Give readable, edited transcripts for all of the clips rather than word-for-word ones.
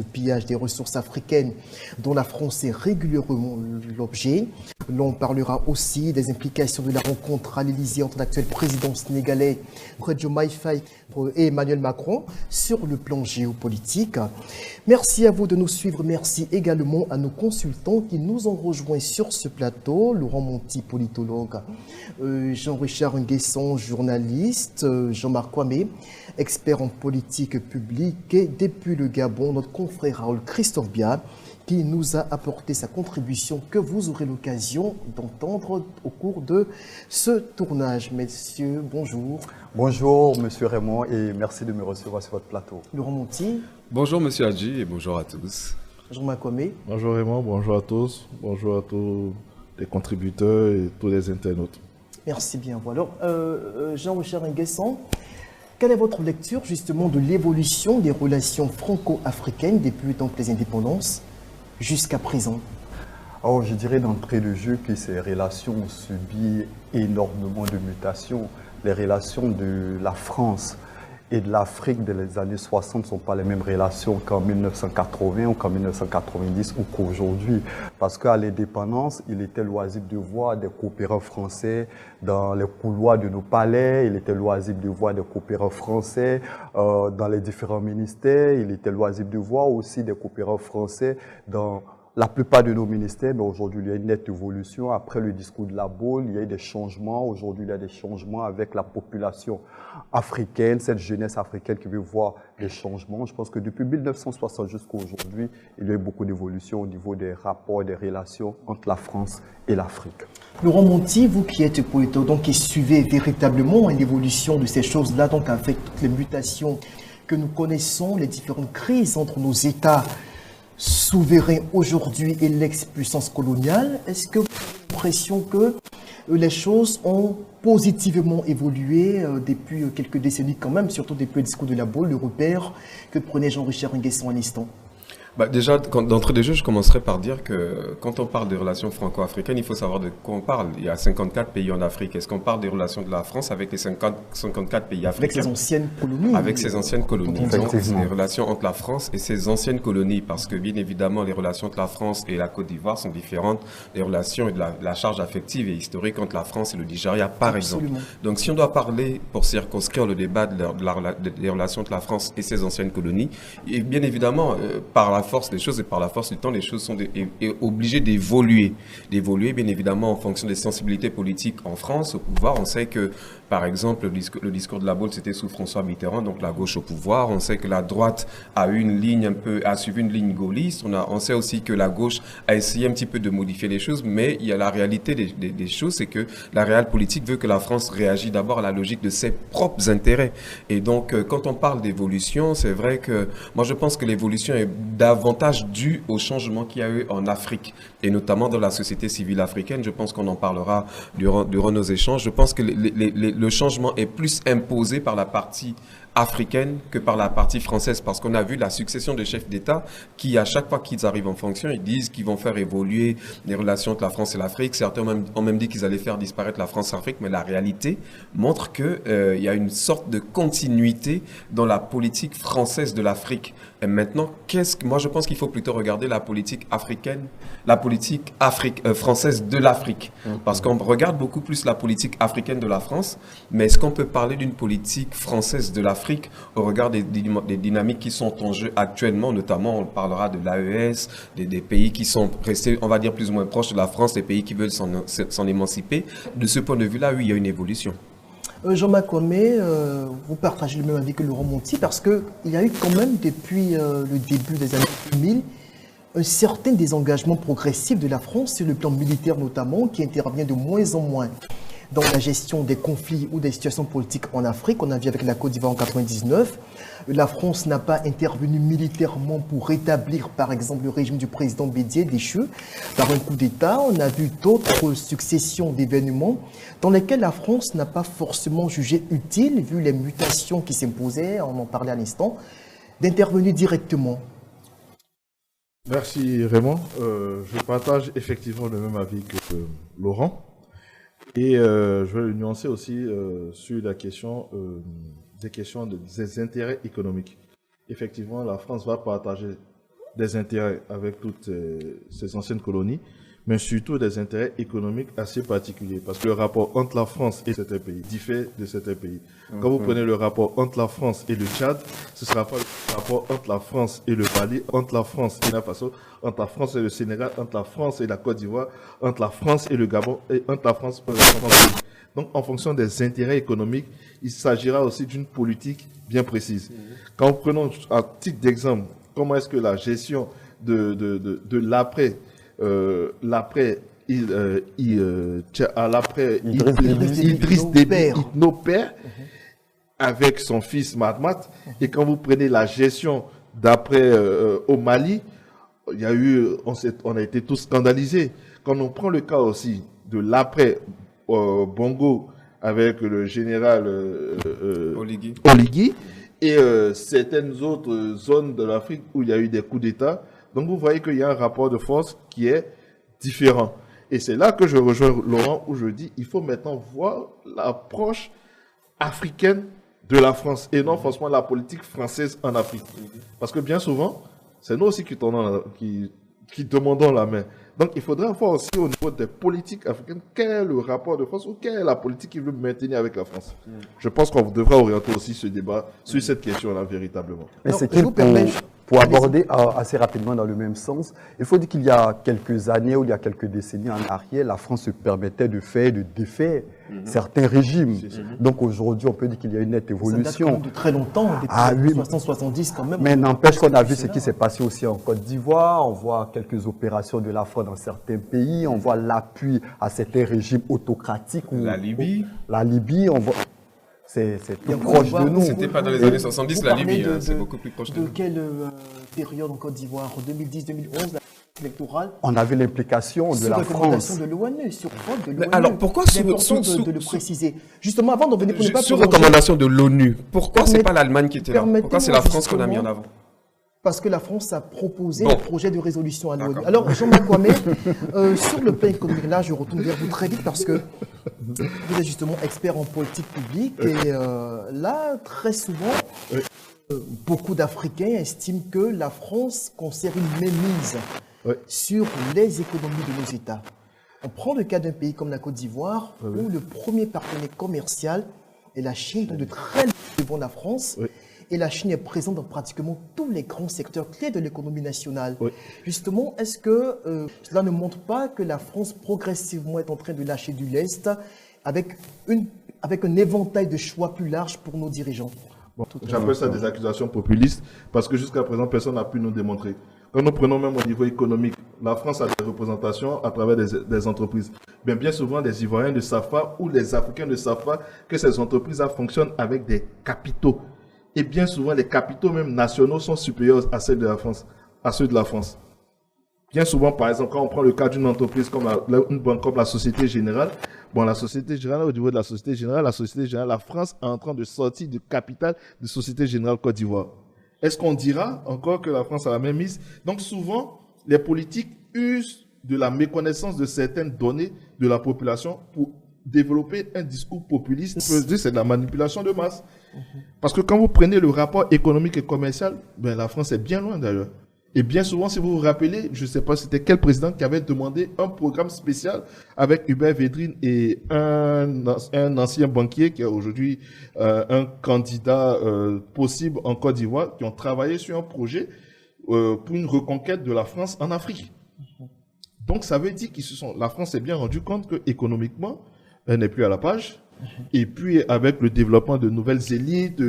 de pillage des ressources africaines dont la France est régulièrement l'objet. L'on parlera aussi des implications de la rencontre à l'Élysée entre l'actuel président sénégalais Diomaye Faye et Emmanuel Macron sur le plan géopolitique. Merci à vous de nous suivre. Merci également à nos consultants qui nous ont rejoints sur ce plateau. Laurent Monti, politologue, Jean-Richard Nguesson, journaliste, Jean-Marc Kwame, expert en politique publique, et depuis le Gabon, notre confrère Raoul Christophe Bia, qui nous a apporté sa contribution que vous aurez l'occasion d'entendre au cours de ce tournage. Messieurs, bonjour. Bonjour, monsieur Raymond, et merci de me recevoir sur votre plateau. Laurent Monti. Bonjour, monsieur Hadji, et bonjour à tous. Jean-Marc Kwame. Bonjour Raymond, bonjour à tous. Bonjour à tous les contributeurs et tous les internautes. Merci bien. Voilà. Jean-Richard Nguesson, quelle est votre lecture justement de l'évolution des relations franco-africaines depuis donc les indépendances jusqu'à présent? Alors, je dirais d'entrée de jeu que ces relations ont subi énormément de mutations. Les relations de la France et de l'Afrique des années 60 ne sont pas les mêmes relations qu'en 1980 ou qu'en 1990 ou qu'aujourd'hui. Parce qu'à l'indépendance, il était loisible de voir des coopérants français dans les couloirs de nos palais, il était loisible de voir des coopérants français dans les différents ministères, il était loisible de voir aussi des coopérants français dans la plupart de nos ministères, mais aujourd'hui, il y a une nette évolution. Après le discours de la Baule, il y a eu des changements. Aujourd'hui, il y a des changements avec la population africaine, cette jeunesse africaine qui veut voir des changements. Je pense que depuis 1960 jusqu'à aujourd'hui, il y a eu beaucoup d'évolution au niveau des rapports, des relations entre la France et l'Afrique. Laurent Monti, vous qui êtes politologue, donc qui suivez véritablement l'évolution de ces choses-là, donc avec toutes les mutations que nous connaissons, les différentes crises entre nos États souverain aujourd'hui et l'ex-puissance coloniale, est-ce que vous avez l'impression que les choses ont positivement évolué depuis quelques décennies quand même, surtout depuis le discours de la Baule, le repère que prenait Jean-Richard Nguesson à l'instant? Déjà, d'entrée de jeu, je commencerai par dire que quand on parle des relations franco-africaines, il faut savoir de quoi on parle. Il y a 54 pays en Afrique. Est-ce qu'on parle des relations de la France avec les 54 pays africains? Avec ses anciennes colonies. Avec ses anciennes colonies. Donc, les relations entre la France et ses anciennes colonies, parce que bien évidemment, les relations entre la France et la Côte d'Ivoire sont différentes. Les relations et de la charge affective et historique entre la France et le Nigeria, par exemple. Donc, si on doit parler, pour circonscrire le débat des relations entre la France et ses anciennes colonies, et bien évidemment, par la force des choses et par la force du temps, les choses sont obligées d'évoluer. D'évoluer, bien évidemment, en fonction des sensibilités politiques en France, au pouvoir. On sait que, par exemple, le discours de la Baule, c'était sous François Mitterrand, donc la gauche au pouvoir. On sait que la droite a suivi une ligne gaulliste. On sait aussi que la gauche a essayé un petit peu de modifier les choses, mais il y a la réalité des choses, c'est que la réelle politique veut que la France réagisse d'abord à la logique de ses propres intérêts. Et donc, quand on parle d'évolution, c'est vrai que moi, je pense que l'évolution est davantage dû au changement qu'il y a eu en Afrique, et notamment dans la société civile africaine. Je pense qu'on en parlera durant nos échanges. Je pense que le changement est plus imposé par la partie africaine que par la partie française, parce qu'on a vu la succession de chefs d'État qui, à chaque fois qu'ils arrivent en fonction, ils disent qu'ils vont faire évoluer les relations entre la France et l'Afrique. Certains ont même dit qu'ils allaient faire disparaître la France-Afrique, mais la réalité montre qu'il y a une sorte de continuité dans la politique française de l'Afrique. Et maintenant, moi je pense qu'il faut plutôt regarder la politique africaine, la politique française de l'Afrique. Parce qu'on regarde beaucoup plus la politique africaine de la France, mais est-ce qu'on peut parler d'une politique française de l'Afrique au regard des dynamiques qui sont en jeu actuellement, notamment on parlera de l'AES, des pays qui sont restés, on va dire, plus ou moins proches de la France, des pays qui veulent s'en émanciper. De ce point de vue-là, oui, il y a une évolution. Jean-Marc Kwame, vous partagez le même avis que Laurent Monti, parce qu'il y a eu quand même, depuis le début des années 2000, un certain désengagement progressif de la France sur le plan militaire notamment, qui intervient de moins en moins dans la gestion des conflits ou des situations politiques en Afrique. On a vu avec la Côte d'Ivoire en 1999. La France n'a pas intervenu militairement pour rétablir, par exemple, le régime du président Bédié déchu par un coup d'État. On a vu d'autres successions d'événements dans lesquels la France n'a pas forcément jugé utile, vu les mutations qui s'imposaient, on en parlait à l'instant, d'intervenir directement. Merci Raymond. Je partage effectivement le même avis que Laurent. Et je vais le nuancer aussi sur la question des intérêts économiques. Effectivement, la France va partager des intérêts avec toutes ces anciennes colonies, mais surtout des intérêts économiques assez particuliers. Parce que le rapport entre la France et certains pays diffère de certains pays. Quand vous prenez le rapport entre la France et le Tchad, ce ne sera pas le rapport entre la France et le Mali, entre la France et la Faso, entre la France et le Sénégal, entre la France et la Côte d'Ivoire, entre la France et le Gabon, et entre la France et la France. Donc, en fonction des intérêts économiques, il s'agira aussi d'une politique bien précise. Quand nous prenons à titre d'exemple, comment est-ce que la gestion de l'après, Idriss Déby Itno père, avec son fils Mahamat, et quand vous prenez la gestion d'après au Mali, il y a eu, on a été tous scandalisés. Quand on prend le cas aussi de l'après Bongo avec le général Oligui et certaines autres zones de l'Afrique où il y a eu des coups d'État. Donc vous voyez qu'il y a un rapport de force qui est différent. Et c'est là que je rejoins Laurent, où je dis il faut maintenant voir l'approche africaine de la France et non forcément la politique française en Afrique. Parce que bien souvent, c'est nous aussi qui demandons la main. Donc il faudrait voir aussi au niveau des politiques africaines quel est le rapport de France ou quelle est la politique qu'il veut maintenir avec la France. Je pense qu'on devra orienter aussi ce débat sur cette question-là véritablement. Mais c'est pour aborder assez rapidement dans le même sens, il faut dire qu'il y a quelques années ou il y a quelques décennies en arrière, la France se permettait de faire, de défaire certains régimes. Donc aujourd'hui, on peut dire qu'il y a une nette évolution. Ça date quand même de très longtemps, depuis 60-70 quand même. Mais n'empêche qu'on a vu ce qui s'est passé aussi en Côte d'Ivoire, on voit quelques opérations de la France dans certains pays, on voit l'appui à certains régimes autocratiques. La Libye. La Libye, on voit... C'est tout proche de nous. C'était pas dans les années 70, la Libye, c'est beaucoup plus proche de nous. De quelle période en Côte d'Ivoire? 2010-2011, la électorale? On avait l'implication de la France. De l'ONU, sur vote de l'ONU. Alors pourquoi c'est important de le préciser? Justement, avant d'en venir, sur recommandation de l'ONU, pourquoi c'est pas l'Allemagne qui était là? Pourquoi c'est la France qu'on a mis en avant? Parce que la France a proposé un projet de résolution à l'ONU. Alors, Jean-Marc Kwame, sur le plan économique, là, je retourne vers vous très vite parce que vous êtes justement expert en politique publique et là, très souvent, beaucoup d'Africains estiment que la France conserve une mainmise sur les économies de nos États. On prend le cas d'un pays comme la Côte d'Ivoire où le premier partenaire commercial est la Chine, donc de très loin devant la France. Et la Chine est présente dans pratiquement tous les grands secteurs clés de l'économie nationale. Justement, est-ce que cela ne montre pas que la France progressivement est en train de lâcher du lest avec un éventail de choix plus large pour nos dirigeants? J'appelle ça des accusations populistes parce que jusqu'à présent, personne n'a pu nous démontrer. Quand nous prenons même au niveau économique, la France a des représentations à travers des entreprises. Bien souvent, les Ivoiriens ne savent pas ou les Africains ne savent pas que ces entreprises fonctionnent avec des capitaux. Et bien souvent, les capitaux même nationaux sont supérieurs à ceux de la France, Bien souvent, par exemple, quand on prend le cas d'une entreprise comme une banque comme la Société Générale, la Société Générale, au niveau de la Société Générale, la France est en train de sortir du capital de Société Générale Côte d'Ivoire. Est-ce qu'on dira encore que la France a la même mise? Donc souvent, les politiques usent de la méconnaissance de certaines données de la population pour développer un discours populiste. On peut dire que c'est de la manipulation de masse. Parce que quand vous prenez le rapport économique et commercial, la France est bien loin d'ailleurs. Et bien souvent, si vous vous rappelez, je ne sais pas c'était quel président qui avait demandé un programme spécial avec Hubert Védrine et un ancien banquier qui est aujourd'hui un candidat possible en Côte d'Ivoire, qui ont travaillé sur un projet pour une reconquête de la France en Afrique. Donc ça veut dire la France s'est bien rendu compte qu'économiquement, elle n'est plus à la page. Et puis, avec le développement de nouvelles élites,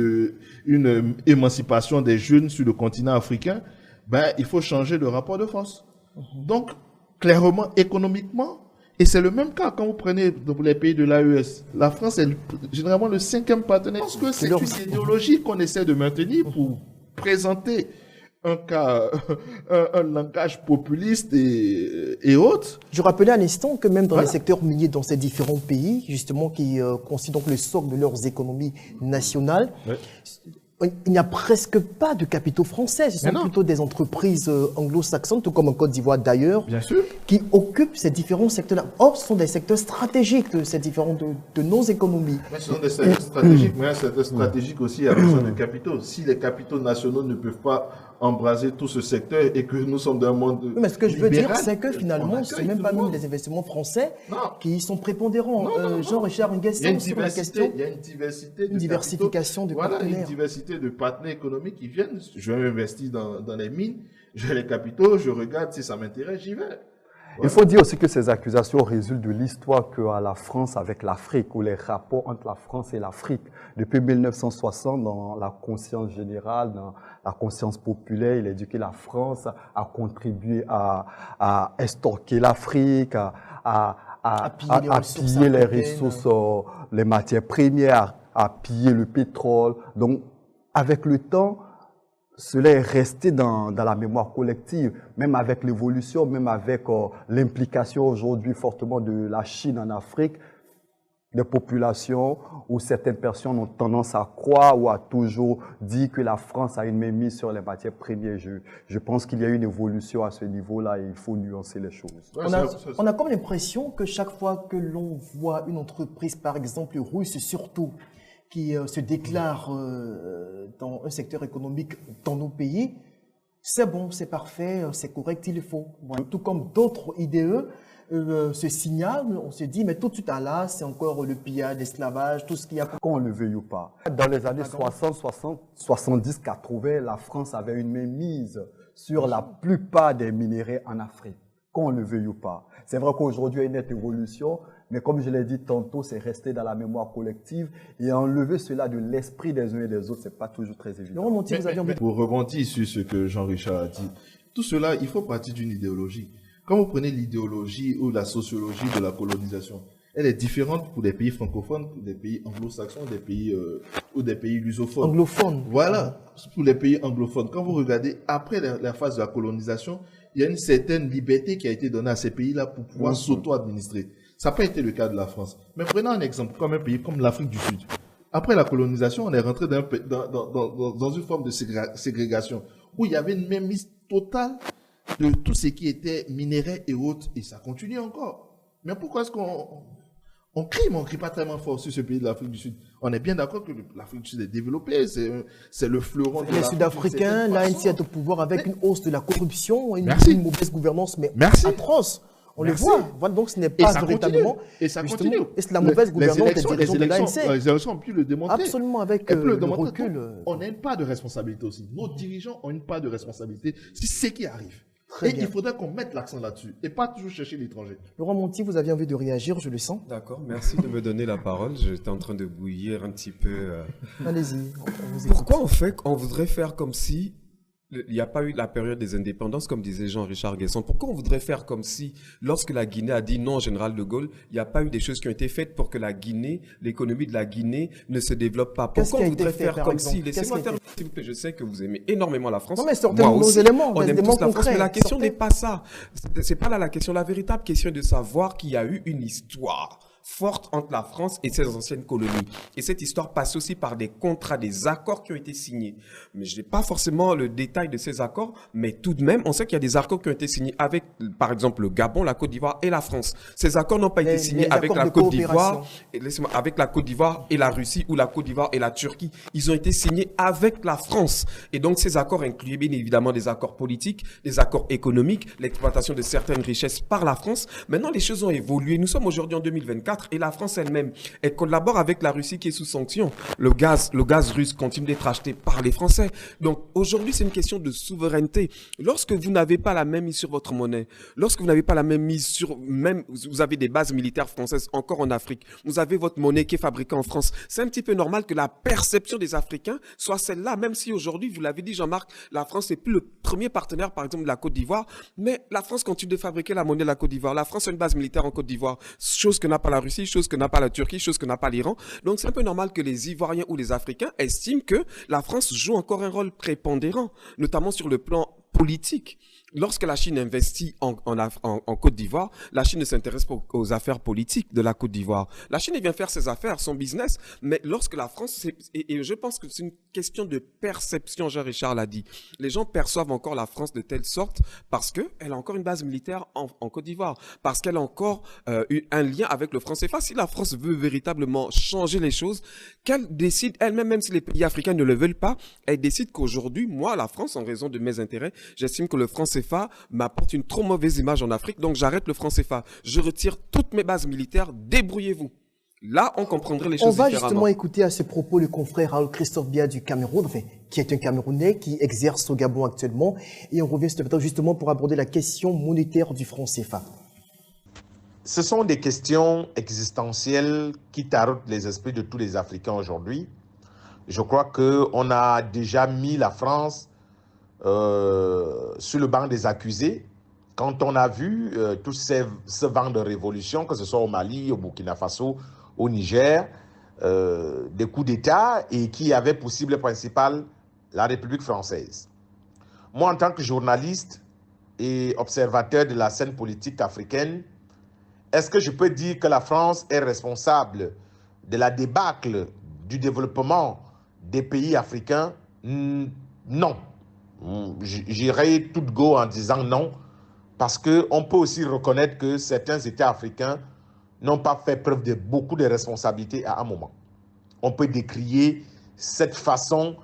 une émancipation des jeunes sur le continent africain, il faut changer le rapport de force. Donc, clairement, économiquement, et c'est le même cas quand vous prenez les pays de l'AES. La France est généralement le 5e partenaire. Parce que c'est une idéologie qu'on essaie de maintenir pour présenter un langage populiste et autres. Je rappelais à l'instant que même dans les secteurs miniers dans ces différents pays, justement, qui constituent donc le socle de leurs économies nationales, il n'y a presque pas de capitaux français. Ce sont plutôt des entreprises anglo-saxonnes, tout comme en Côte d'Ivoire d'ailleurs, qui occupent ces différents secteurs-là. Or, ce sont des secteurs stratégiques, c'est différent de nos économies. Ce sont des secteurs stratégiques, mais un secteur stratégique aussi a besoin de capitaux. Si les capitaux nationaux ne peuvent pas embraser tout ce secteur et que nous sommes dans un monde oui, mais ce que je veux libéral, dire, c'est que finalement, ce n'est même pas nous les investissements français qui sont prépondérants. Jean-Richard, une question sur la question. Il y a une diversité de diversification de partenaires. Voilà, une diversité de partenaires économiques qui viennent. Je vais investir dans les mines, j'ai les capitaux, je regarde si ça m'intéresse, j'y vais. Il faut dire aussi que ces accusations résultent de l'histoire qu'a la France avec l'Afrique, ou les rapports entre la France et l'Afrique. Depuis 1960, dans la conscience générale, dans la conscience populaire, il est dit que la France a contribué à estorquer l'Afrique, à piller les ressources, les matières premières, à piller le pétrole. Donc, avec le temps, cela est resté dans la mémoire collective, même avec l'évolution, même avec l'implication aujourd'hui fortement de la Chine en Afrique, des populations où certaines personnes ont tendance à croire ou à toujours dire que la France a une mainmise sur les matières premières. Je pense qu'il y a une évolution à ce niveau-là et il faut nuancer les choses. On a comme l'impression que chaque fois que l'on voit une entreprise, par exemple russe surtout, qui se déclare dans un secteur économique dans nos pays, c'est bon, c'est parfait, c'est correct, il le faut. Voilà. Tout comme d'autres IDE se signalent, on se dit, mais tout de suite à là, c'est encore le pillage, l'esclavage, tout ce qu'il y a. Qu'on le veuille ou pas. Dans les années 60, 70, 80, la France avait une mainmise sur la plupart des minéraux en Afrique, qu'on le veuille ou pas. C'est vrai qu'aujourd'hui, il y a une nette évolution, mais comme je l'ai dit tantôt, c'est resté dans la mémoire collective et enlever cela de l'esprit des uns et des autres, c'est pas toujours très évident. Pour rebondir sur ce que Jean-Richard a dit, tout cela, il faut partir d'une idéologie. Quand vous prenez l'idéologie ou la sociologie de la colonisation, elle est différente pour des pays francophones, pour des pays anglo-saxons, des pays ou des pays lusophones. Anglophones. Voilà, pour les pays anglophones. Quand vous regardez après la phase de la colonisation, il y a une certaine liberté qui a été donnée à ces pays-là pour pouvoir s'auto-administrer. Ça n'a pas été le cas de la France. Mais prenons un exemple comme un pays comme l'Afrique du Sud. Après la colonisation, on est rentré dans une forme de ségrégation où il y avait une mainmise totale de tout ce qui était minerais et autres. Et ça continue encore. Mais pourquoi est-ce qu'on crie, mais on ne crie pas tellement fort sur ce pays de l'Afrique du Sud? On est bien d'accord que l'Afrique du Sud est développée, c'est le fleuron de les Sud-Africains, l'ANC est au pouvoir avec une hausse de la corruption, une mauvaise gouvernance, mais atroce. On le voit. Voilà, donc ce n'est pas véritablement. Et ça continue. Et c'est la mauvaise gouvernance des dirigeants de l'ANC. Les élections ont pu le démontrer. Absolument, avec le recul. On a une part de responsabilité aussi. Nos dirigeants ont une part de responsabilité sur ce qui arrive. Il faudrait qu'on mette l'accent là-dessus et pas toujours chercher l'étranger. Laurent Monti, vous aviez envie de réagir, je le sens. D'accord, merci de me donner la parole. J'étais en train de bouillir un petit peu. Allez-y. Pourquoi on voudrait faire comme si il n'y a pas eu la période des indépendances, comme disait Jean-Richard Guesson. Pourquoi on voudrait faire comme si, lorsque la Guinée a dit non au général de Gaulle, il n'y a pas eu des choses qui ont été faites pour que la Guinée, l'économie de la Guinée ne se développe pas? Pourquoi on voudrait faire comme si... Laissez-moi terminer, s'il vous plaît. Je sais que vous aimez énormément la France. Non, mais sortez nos éléments. On aime tous la France, mais la question n'est pas ça. C'est pas là la question. La véritable question est de savoir qu'il y a eu une histoire forte entre la France et ses anciennes colonies. Et cette histoire passe aussi par des contrats, des accords qui ont été signés. Mais je n'ai pas forcément le détail de ces accords, mais tout de même, on sait qu'il y a des accords qui ont été signés avec, par exemple, le Gabon, la Côte d'Ivoire et la France. Ces accords n'ont pas été signés avec la Côte d'Ivoire, avec la Côte d'Ivoire et la Russie ou la Côte d'Ivoire et la Turquie. Ils ont été signés avec la France. Et donc, ces accords incluaient bien évidemment des accords politiques, des accords économiques, l'exploitation de certaines richesses par la France. Maintenant, les choses ont évolué. Nous sommes aujourd'hui en 2024. Et la France elle-même, elle collabore avec la Russie qui est sous sanction. Le gaz russe continue d'être acheté par les Français. Donc aujourd'hui, c'est une question de souveraineté. Lorsque vous n'avez pas la même mise sur votre monnaie, lorsque vous n'avez pas la même mise sur, même vous avez des bases militaires françaises encore en Afrique, vous avez votre monnaie qui est fabriquée en France, c'est un petit peu normal que la perception des Africains soit celle-là, même si aujourd'hui, vous l'avez dit Jean-Marc, la France n'est plus le premier partenaire par exemple de la Côte d'Ivoire, mais la France continue de fabriquer la monnaie de la Côte d'Ivoire. La France a une base militaire en Côte d'Ivoire, chose que n'a pas la Russie, chose que n'a pas la Turquie, chose que n'a pas l'Iran. Donc c'est un peu normal que les Ivoiriens ou les Africains estiment que la France joue encore un rôle prépondérant, notamment sur le plan politique. Lorsque la Chine investit en Côte d'Ivoire, la Chine ne s'intéresse pas aux affaires politiques de la Côte d'Ivoire. La Chine vient faire ses affaires, son business, mais lorsque la France, et je pense que c'est une question de perception, Jean-Richard l'a dit, les gens perçoivent encore la France de telle sorte parce qu'elle a encore une base militaire en Côte d'Ivoire, parce qu'elle a encore un lien avec le franc CFA. Si la France veut véritablement changer les choses, qu'elle décide elle-même, même si les pays africains ne le veulent pas, elle décide qu'aujourd'hui, moi, la France, en raison de mes intérêts, j'estime que le franc CFA m'apporte une trop mauvaise image en Afrique, donc j'arrête le franc CFA. Je retire toutes mes bases militaires, débrouillez-vous. Là, on comprendrait les choses différemment. On va justement écouter à ce propos le confrère Raoul Christophe Biya du Cameroun, enfin, qui est un Camerounais qui exerce au Gabon actuellement. Et on revient justement pour aborder la question monétaire du franc CFA. Ce sont des questions existentielles qui taraudent les esprits de tous les Africains aujourd'hui. Je crois qu'on a déjà mis la France sur le banc des accusés, quand on a vu tout ce vent de révolution, que ce soit au Mali, au Burkina Faso, au Niger, des coups d'État et qui avait pour cible principale la République française. Moi, en tant que journaliste et observateur de la scène politique africaine, est-ce que je peux dire que la France est responsable de la débâcle du développement des pays africains? Non. J'irai tout go en disant non, parce qu'on peut aussi reconnaître que certains États africains n'ont pas fait preuve de beaucoup de responsabilités à un moment. On peut décrier cette façon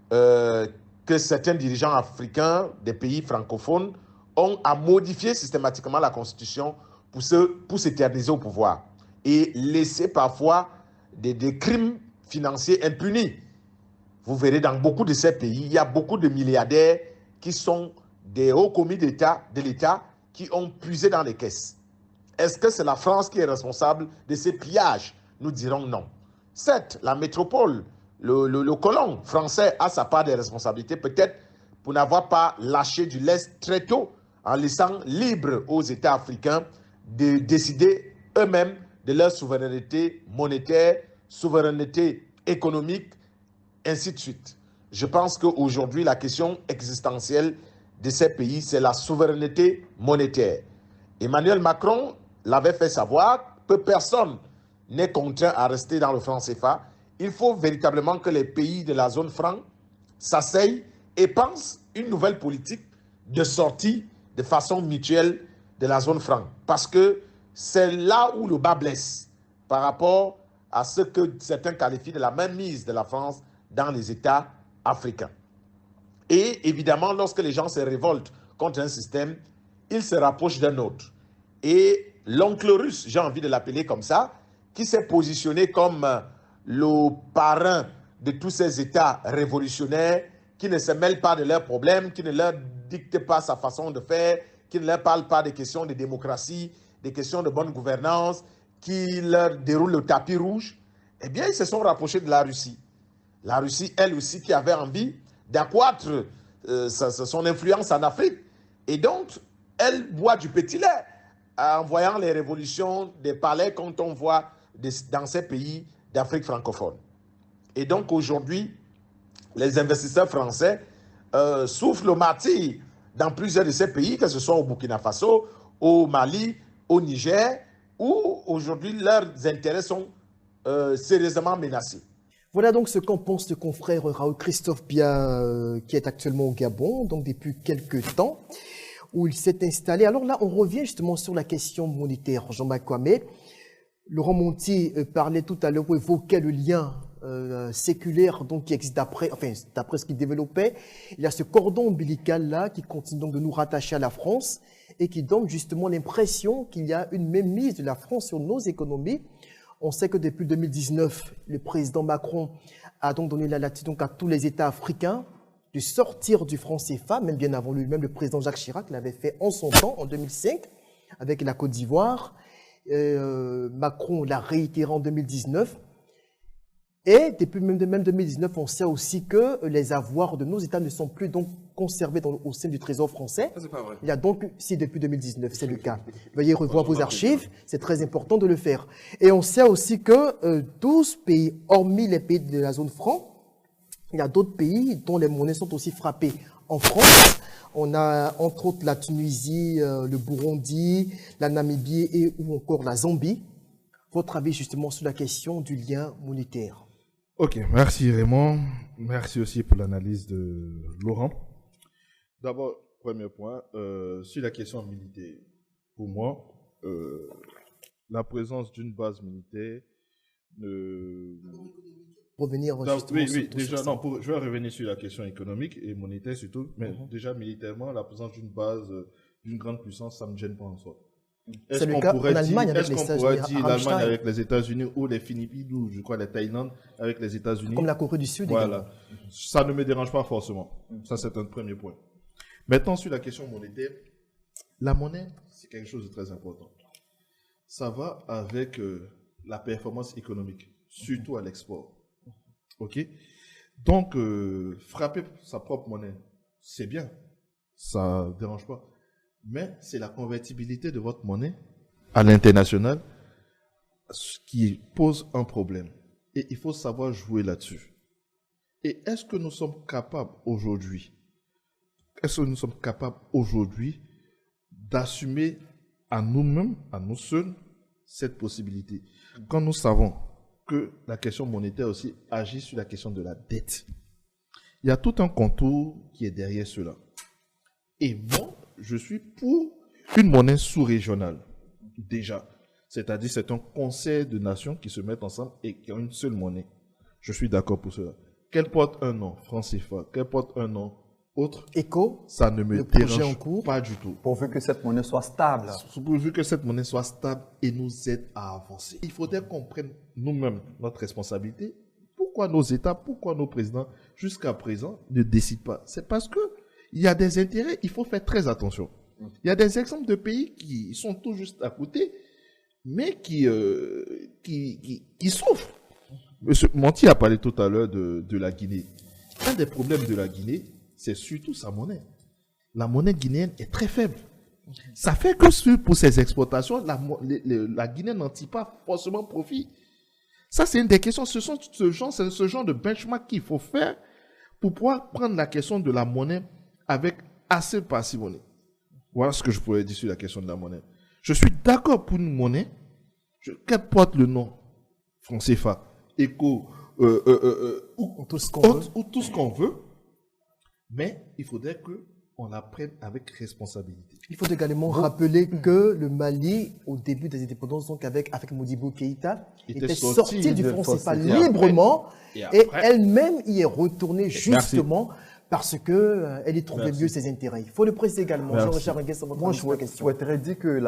que certains dirigeants africains des pays francophones ont à modifier systématiquement la Constitution pour s'éterniser au pouvoir et laisser parfois des crimes financiers impunis. Vous verrez dans beaucoup de ces pays, il y a beaucoup de milliardaires qui sont des hauts commis de l'État qui ont puisé dans les caisses. Est-ce que c'est la France qui est responsable de ces pillages? Nous dirons non. Certes, la métropole, le colon français a sa part de responsabilité, peut-être pour n'avoir pas lâché du lest très tôt, en laissant libre aux États africains de décider eux-mêmes de leur souveraineté monétaire, souveraineté économique, ainsi de suite. Je pense qu'aujourd'hui, la question existentielle de ces pays, c'est la souveraineté monétaire. Emmanuel Macron l'avait fait savoir que personne n'est contraint à rester dans le franc CFA. Il faut véritablement que les pays de la zone franc s'asseyent et pensent une nouvelle politique de sortie de façon mutuelle de la zone franc. Parce que c'est là où le bas blesse par rapport à ce que certains qualifient de la mainmise de la France dans les États africains. Et évidemment, lorsque les gens se révoltent contre un système, ils se rapprochent d'un autre. Et l'oncle russe, j'ai envie de l'appeler comme ça, qui s'est positionné comme le parrain de tous ces États révolutionnaires, qui ne se mêlent pas de leurs problèmes, qui ne leur dictent pas sa façon de faire, qui ne leur parle pas des questions de démocratie, des questions de bonne gouvernance, qui leur déroule le tapis rouge, eh bien, ils se sont rapprochés de la Russie. La Russie, elle aussi, qui avait envie d'accroître son influence en Afrique. Et donc, elle boit du petit lait en voyant les révolutions des palais quand on voit dans ces pays d'Afrique francophone. Et donc, aujourd'hui, les investisseurs français souffrent le martyre dans plusieurs de ces pays, que ce soit au Burkina Faso, au Mali, au Niger, où aujourd'hui leurs intérêts sont sérieusement menacés. Voilà donc ce qu'en pense le confrère Raoul Christophe Biya, qui est actuellement au Gabon, donc depuis quelques temps, où il s'est installé. Alors là, on revient justement sur la question monétaire. Jean-Marc Kwame, Laurent Montier parlait tout à l'heure, évoquait le lien séculaire donc, qui existe d'après ce qu'il développait. Il y a ce cordon ombilical-là qui continue donc de nous rattacher à la France et qui donne justement l'impression qu'il y a une mainmise de la France sur nos économies. On sait que depuis 2019, le président Macron a donc donné la latitude à tous les États africains de sortir du franc CFA, même bien avant lui-même, le président Jacques Chirac l'avait fait en son temps, en 2005, avec la Côte d'Ivoire. Macron l'a réitéré en 2019. Et depuis même 2019, on sait aussi que les avoirs de nos États ne sont plus donc conservés au sein du Trésor français. C'est pas vrai. Il y a donc, si depuis 2019, c'est le cas. Veuillez revoir vos archives, c'est très important de le faire. Et on sait aussi que 12 pays, hormis les pays de la zone franc, il y a d'autres pays dont les monnaies sont aussi frappées en France. On a entre autres la Tunisie, le Burundi, la Namibie et ou encore la Zambie. Votre avis justement sur la question du lien monétaire? Ok, merci Raymond. Merci aussi pour l'analyse de Laurent. D'abord, premier point, sur la question militaire. Pour moi, la présence d'une base militaire revenir justement oui, déjà, non, je vais revenir sur la question économique et monétaire surtout, mais déjà militairement, la présence d'une base, d'une grande puissance, ça ne me gêne pas en soi. Est-ce qu'on pourrait dire l'Allemagne avec les États-Unis ou les Philippines ou je crois les Thaïlande avec les États-Unis? Comme la Corée du Sud. Voilà. Ça ne me dérange pas forcément. Ça, c'est un premier point. Maintenant, sur la question monétaire, la monnaie, c'est quelque chose de très important. Ça va avec la performance économique, surtout à l'export. OK? Donc, frapper sa propre monnaie, c'est bien. Ça ne dérange pas. Mais c'est la convertibilité de votre monnaie à l'international qui pose un problème. Et il faut savoir jouer là-dessus. Et est-ce que nous sommes capables aujourd'hui, d'assumer à nous-mêmes, à nous seuls, cette possibilité? Quand nous savons que la question monétaire aussi agit sur la question de la dette. Il y a tout un contour qui est derrière cela. Et moi, je suis pour une monnaie sous-régionale, déjà. C'est-à-dire, c'est un concert de nations qui se mettent ensemble et qui ont une seule monnaie. Je suis d'accord pour cela. Qu'elle porte un nom, franc CFA, qu'elle porte un nom autre, ECO, ça ne me dérange pas du tout. Pourvu que cette monnaie soit stable. Pourvu que cette monnaie soit stable et nous aide à avancer. Il faudrait qu'on prenne nous-mêmes notre responsabilité. Pourquoi nos États, pourquoi nos présidents, jusqu'à présent, ne décident pas? C'est parce que il y a des intérêts, il faut faire très attention. Il y a des exemples de pays qui sont tout juste à côté, mais qui souffrent. Monsieur Monti a parlé tout à l'heure de la Guinée. Un des problèmes de la Guinée, c'est surtout sa monnaie. La monnaie guinéenne est très faible. Ça fait que pour ses exportations, la Guinée n'en tire pas forcément profit. Ça, c'est une des questions. C'est ce genre de benchmark qu'il faut faire pour pouvoir prendre la question de la monnaie avec assez de parcimonie. Voilà ce que je pourrais dire sur la question de la monnaie. Je suis d'accord pour une monnaie, qu'elle porte le nom franc CFA, ECO, ou tout ce qu'on veut, mais il faudrait qu'on la prenne avec responsabilité. Il faut également rappeler que le Mali, au début des indépendances, donc avec Modibo Keïta, était sorti du franc CFA librement et elle-même y est retournée justement parce qu'elle y trouvait mieux ses intérêts. Il faut le préciser également. Moi, je souhaiterais dire que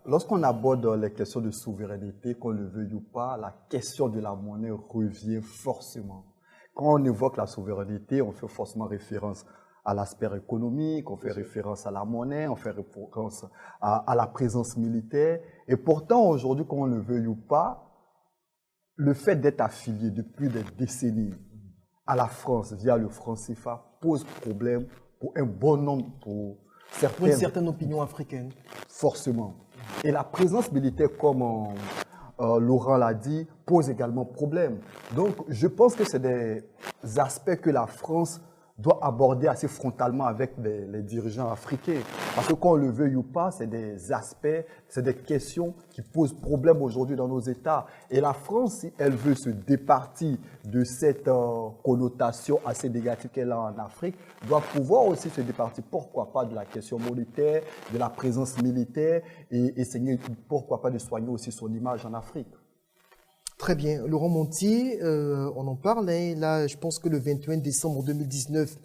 lorsqu'on aborde les questions de souveraineté, qu'on le veuille ou pas, la question de la monnaie revient forcément. Quand on évoque la souveraineté, on fait forcément référence à l'aspect économique, on fait référence à la monnaie, on fait référence à la présence militaire. Et pourtant, aujourd'hui, qu'on le veuille ou pas, le fait d'être affilié depuis des décennies à la France via le franc CFA pose problème pour un bon nombre, pour une certaine opinion africaine. Forcément. Et la présence militaire, comme Laurent l'a dit, pose également problème. Donc, je pense que c'est des aspects que la France doit aborder assez frontalement avec les dirigeants africains. Parce que qu'on le veuille ou pas, c'est des aspects, c'est des questions qui posent problème aujourd'hui dans nos États. Et la France, si elle veut se départir de cette connotation assez négative qu'elle a en Afrique, doit pouvoir aussi se départir, pourquoi pas, de la question monétaire, de la présence militaire et essayer, pourquoi pas, de soigner aussi son image en Afrique. Très bien. Laurent Monti, on en parle. Hein. Là, je pense que le 21 décembre 2019,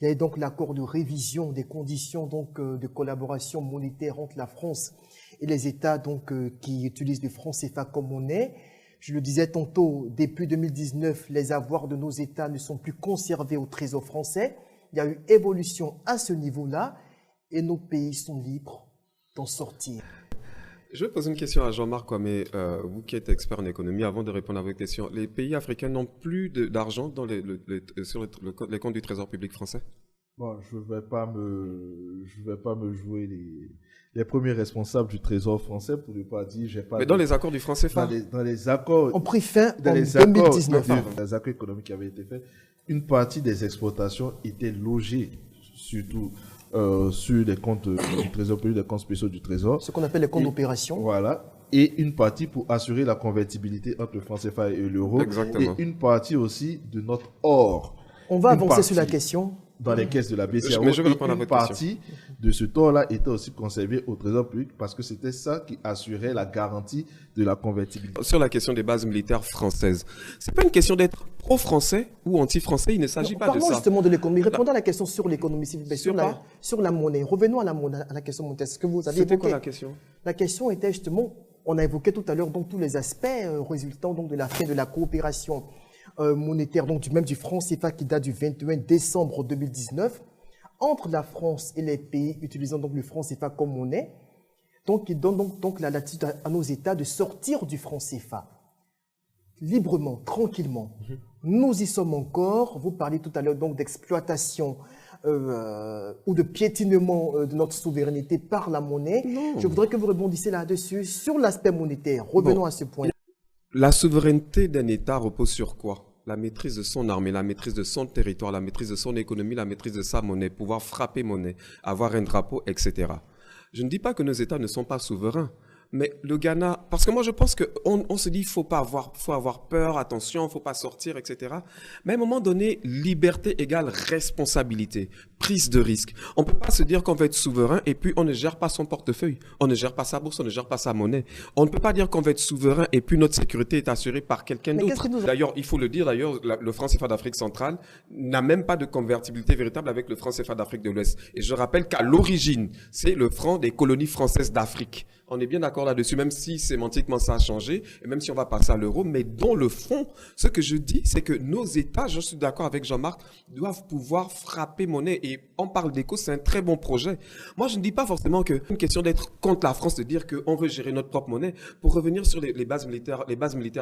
il y a eu donc l'accord de révision des conditions donc, de collaboration monétaire entre la France et les États donc, qui utilisent le franc CFA comme monnaie. Je le disais tantôt, depuis 2019, les avoirs de nos États ne sont plus conservés au Trésor français. Il y a eu évolution à ce niveau-là et nos pays sont libres d'en sortir. Je vais poser une question à Jean-Marc Kwame, vous qui êtes expert en économie, avant de répondre à votre question. Les pays africains n'ont plus d'argent sur les comptes du Trésor public français? Bon, je vais pas me jouer les premiers responsables du Trésor français pour ne pas dire j'ai pas. Mais dans les accords du franc CFA, dans les accords, on prit fin en 2019. Dans les accords économiques qui avaient été faits, une partie des exportations était logée surtout sur les comptes du Trésor public, les comptes spéciaux du Trésor. Ce qu'on appelle les comptes d'opération. Voilà. Et une partie pour assurer la convertibilité entre le franc CFA et l'euro. Exactement. Et une partie aussi de notre or. On va avancer sur la question. Dans les caisses de la BCEAO. Mais je vais répondre à une votre partie de ce or-là était aussi conservée au Trésor public parce que c'était ça qui assurait la garantie de la convertibilité. Sur la question des bases militaires françaises, c'est pas une question d'être pro-français ou anti-français, il ne s'agit pas de ça. Parlons justement de l'économie. Répondons à la question sur l'économie, s'il vous plaît, sur la monnaie. Revenons à la monnaie, à la question monétaire. Ce que vous avez C'était évoqué. quoi la question? La question était justement, on a évoqué tout à l'heure donc tous les aspects résultant donc de la fin de la coopération monétaire, donc même du franc CFA qui date du 21 décembre 2019, entre la France et les pays utilisant donc le franc CFA comme monnaie, donc qui donne donc la latitude à nos États de sortir du franc CFA librement, tranquillement. Nous y sommes encore. Vous parlez tout à l'heure donc d'exploitation ou de piétinement de notre souveraineté par la monnaie. Non. Je voudrais que vous rebondissiez là-dessus sur l'aspect monétaire. Revenons à ce point. La souveraineté d'un État repose sur quoi? La maîtrise de son armée, la maîtrise de son territoire, la maîtrise de son économie, la maîtrise de sa monnaie, pouvoir frapper monnaie, avoir un drapeau, etc. Je ne dis pas que nos États ne sont pas souverains, mais le Ghana, parce que moi je pense qu'on se dit faut avoir peur, attention, faut pas sortir, etc. Mais à un moment donné, liberté égale responsabilité, prise de risque. On peut pas se dire qu'on va être souverain et puis on ne gère pas son portefeuille, on ne gère pas sa bourse, on ne gère pas sa monnaie. On ne peut pas dire qu'on va être souverain et puis notre sécurité est assurée par quelqu'un d'autre. D'ailleurs, il faut le dire, le franc CFA d'Afrique centrale n'a même pas de convertibilité véritable avec le franc CFA d'Afrique de l'Ouest. Et je rappelle qu'à l'origine, c'est le franc des colonies françaises d'Afrique. On est bien d'accord là-dessus, même si sémantiquement ça a changé, et même si on va passer à l'euro, mais dans le fond, ce que je dis, c'est que nos États, je suis d'accord avec Jean-Marc, doivent pouvoir frapper monnaie. Et on parle d'éco, c'est un très bon projet. Moi, je ne dis pas forcément que c'est une question d'être contre la France, de dire qu'on veut gérer notre propre monnaie. Pour revenir sur les bases militaires,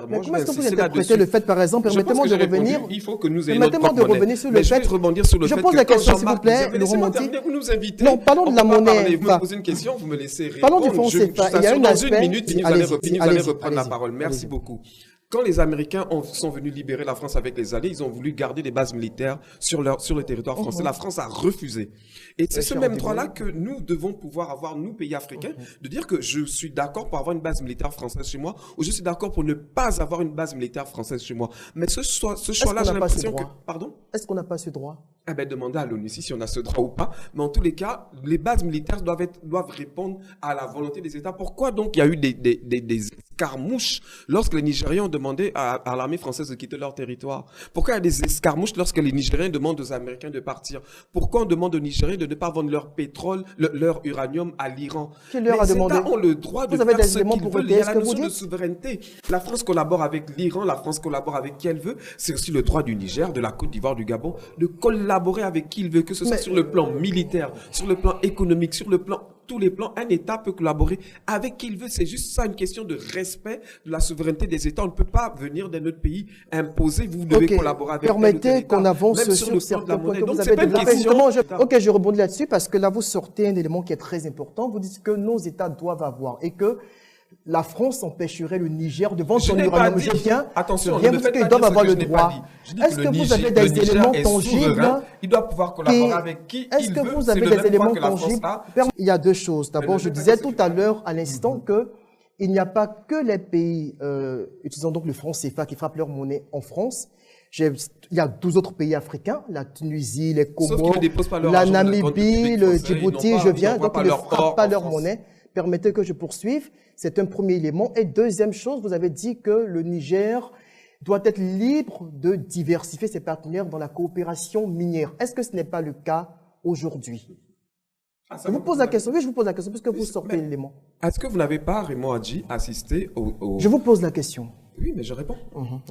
moi, je vais insister là-dessus. Le fait, par exemple, permettez-moi de revenir. Il faut que nous ayons notre propre monnaie. Revenir sur le fait. Je rebondir sur le fait que pose la question, s'il vous plaît, vous nous invitez. Non, parlons de la monnaie. Vous me posez une question, vous me laissez répondre. Parlons du franc CFA. Il y a une minute, vous allez reprendre la parole. Merci beaucoup. Quand les Américains sont venus libérer la France avec les Alliés, ils ont voulu garder des bases militaires sur le territoire français. La France a refusé. Et c'est ce même droit-là que nous devons pouvoir avoir, nous, pays africains, de dire que je suis d'accord pour avoir une base militaire française chez moi, ou je suis d'accord pour ne pas avoir une base militaire française chez moi. Mais ce choix-là, j'ai l'impression que... Pardon? Est-ce qu'on n'a pas ce droit? Eh bien, demandez à l'ONU si on a ce droit ou pas. Mais en tous les cas, les bases militaires doivent répondre à la volonté des États. Pourquoi donc il y a eu des escarmouches lorsque les Nigériens ont demandé à l'armée française de quitter leur territoire? Pourquoi il y a des escarmouches lorsque les Nigériens demandent aux Américains de partir? Pourquoi on demande aux Nigériens de ne pas vendre leur pétrole, leur uranium à l'Iran? Qui leur a demandé? Les États ont le droit de faire ce qu'ils veulent. Il y a la notion de souveraineté. La France collabore avec l'Iran, la France collabore avec qui elle veut. C'est aussi le droit du Niger, de la Côte d'Ivoire, du Gabon, de collaborer avec qui il veut, que ce soit sur le plan militaire, sur le plan économique, sur le plan, tous les plans, un État peut collaborer avec qui il veut. C'est juste ça, une question de respect de la souveraineté des États. On ne peut pas venir d'un autre pays imposer, vous devez collaborer avec Permettez qu'on avance sur certains points que vous avez développés. Ok, je rebondis là-dessus parce que là, vous sortez un élément qui est très important. Vous dites que nos États doivent avoir et que la France empêcherait le Niger de vendre son uranium. Attention, vous dites qu'ils doivent avoir le droit. Est-ce que vous avez des éléments tangibles? Il doit pouvoir collaborer avec qui il veut. Est-ce que vous avez des éléments tangibles? Il y a deux choses. D'abord, je disais tout à l'heure, à l'instant, que il n'y a pas que les pays utilisant donc le franc CFA qui frappent leur monnaie en France. Il y a 12 autres pays africains, la Tunisie, les Comores, la Namibie, le Djibouti, donc ils ne frappent pas leur monnaie. Permettez que je poursuive. C'est un premier élément. Et deuxième chose, vous avez dit que le Niger doit être libre de diversifier ses partenaires dans la coopération minière. Est-ce que ce n'est pas le cas aujourd'hui? Je vous pose la question. Oui, je vous pose la question puisque vous sortez l'élément. Est-ce que vous n'avez pas, Raymond Hadji, assisté au... Je vous pose la question. Oui, mais je réponds.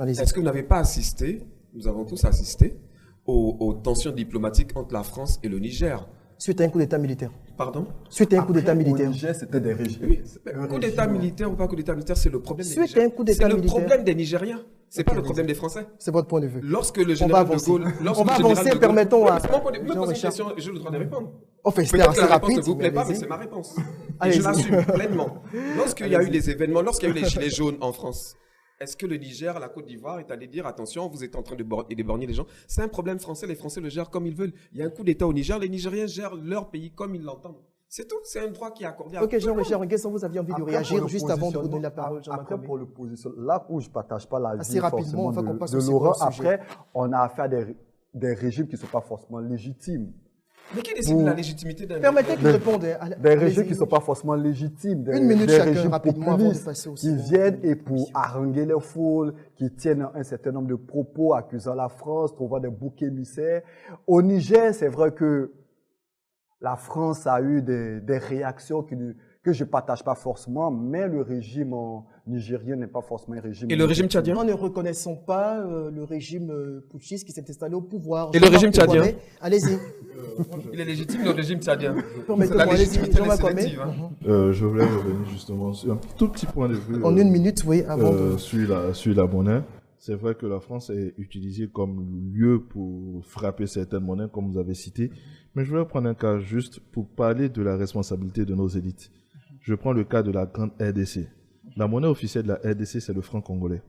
Est-ce que vous n'avez pas assisté, nous avons tous assisté, aux tensions diplomatiques entre la France et le Niger? Suite à un coup d'État militaire. Pardon? Suite à un coup d'État militaire. Au Niger, c'était des régimes. Oui, coup d'État militaire ou pas coup d'État militaire, c'est le problème des Nigériens. Suite à un coup d'État militaire. C'est le problème des Nigériens. C'est pas le problème des Français. C'est votre point de vue. Lorsque le général de Gaulle... On va avancer, permettons à... Me poser une question, j'ai le droit de répondre. Peut-être que la réponse ne vous plaît pas, mais c'est ma réponse. Et je l'assume pleinement. Lorsqu'il y a eu des événements, lorsqu'il y a eu les Gilets jaunes en France, Est-ce que le Niger, la Côte d'Ivoire est allé dire attention, vous êtes en train d'éborgner les gens? C'est un problème français, les Français le gèrent comme ils veulent. Il y a un coup d'État au Niger, les Nigériens gèrent leur pays comme ils l'entendent. C'est tout, c'est un droit qui est accordé à Ok, Jean-Richard Nguessan, vous aviez envie de réagir juste avant de donner la parole. Après, pour l'opposition, là où je ne partage pas la assez vie rapidement, forcément qu'on passe de au Laurent, second sujet. après, on a affaire à des régimes qui ne sont pas forcément légitimes. Mais qui décide de la légitimité d'un Permettez qu'il réponde. Des régimes qui ne sont pas forcément légitimes. Une minute des chacun, régimes rapidement, avant de populistes passer au qui second. viennent et pour haranguer les foules, qui tiennent un certain nombre de propos accusant la France, trouvant des boucs émissaires. Au Niger, c'est vrai que la France a eu des réactions que je ne partage pas forcément, mais le régime nigérien n'est pas forcément un régime... Et le régime tchadien? Nous ne reconnaissons pas le régime putschiste qui s'est installé au pouvoir. Et le régime tchadien? Allez-y. Il est légitime, le régime tchadien? Permettez-moi, allez-y, Jean-Marc Kwame. Je voulais revenir justement sur un tout petit point de vue. En une minute, oui, avant de... Sur la monnaie. C'est vrai que la France est utilisée comme lieu pour frapper certaines monnaies, comme vous avez cité. Mais je voulais prendre un cas juste pour parler de la responsabilité de nos élites. Je prends le cas de la grande RDC. La monnaie officielle de la RDC, c'est le franc congolais.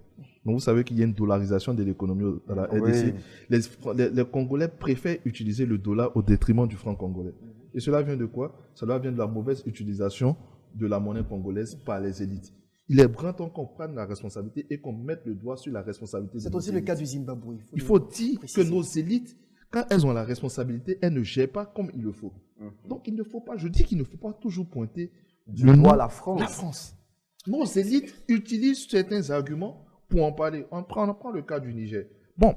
Donc vous savez qu'il y a une dollarisation de l'économie dans la RDC. Oui. Les Congolais préfèrent utiliser le dollar au détriment du franc congolais. Et cela vient de quoi? Cela vient de la mauvaise utilisation de la monnaie congolaise par les élites. Il est grand temps qu'on prenne la responsabilité et qu'on mette le doigt sur la responsabilité. C'est aussi le cas du Zimbabwe. Il faut dire que nos élites, quand elles ont la responsabilité, elles ne gèrent pas comme il le faut. Donc il ne faut pas, je dis qu'il ne faut pas toujours pointer du doigt la France. La France. Nos élites utilisent certains arguments pour en parler. On prend le cas du Niger. Bon,